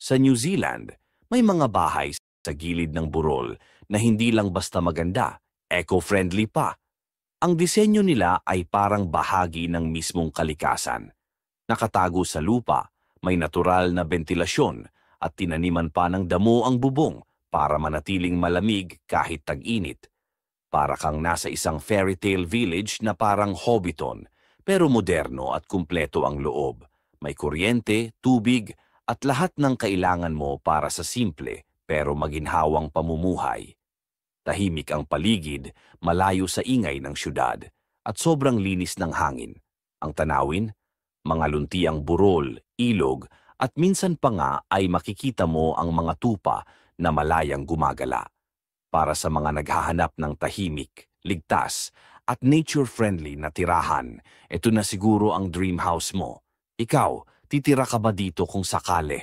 Sa New Zealand, may mga bahay sa gilid ng burol na hindi lang basta maganda, eco-friendly pa. Ang disenyo nila ay parang bahagi ng mismong kalikasan. Nakatago sa lupa, may natural na bentilasyon at tinaniman pa ng damo ang bubong para manatiling malamig kahit tag-init. Para kang nasa isang fairy tale village na parang Hobbiton, pero moderno at kumpleto ang loob. May kuryente, tubig, at lahat ng kailangan mo para sa simple pero maginhawang pamumuhay. Tahimik ang paligid, malayo sa ingay ng syudad, at sobrang linis ng hangin. Ang tanawin, mga luntiang burol, ilog, at minsan pa nga ay makikita mo ang mga tupa na malayang gumagala. Para sa mga naghahanap ng tahimik, ligtas, at nature-friendly na tirahan, ito na siguro ang dream house mo. Ikaw, titira ka ba dito kung sakali?